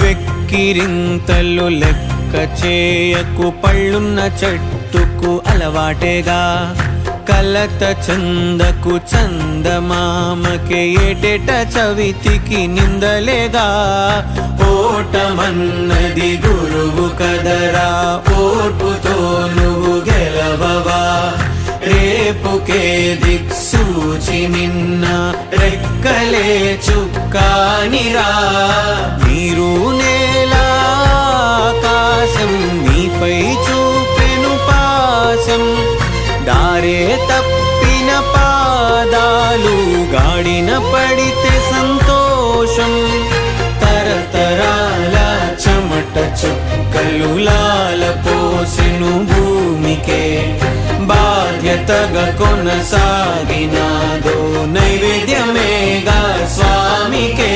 వెక్కిరింతలు లెక్క చేయకు, పళ్ళున్న చెట్టుకు అలవాటేగా. కలత చందకు చందమామకే ఏటేట చవితికి నిందలేగా. ఓటమన్నది గురువు కదరా, ఓర్పుతో నువ్వు గెలవవా. రేపుకే దిక్సూచి నిన్న రెక్కలే చుక్కానిరా. నీరు నేల ఆకాశం నీపై చూపెను పాశం. దారే తప్పిన పాదాలు గాడిన పడితే సంతోషం. తరతరాల చెమట చుక్కలు లాల పోసెను భూమికే. బాధ్యతగా కొనసాగినాదో నైవేద్యమేగా స్వామికే.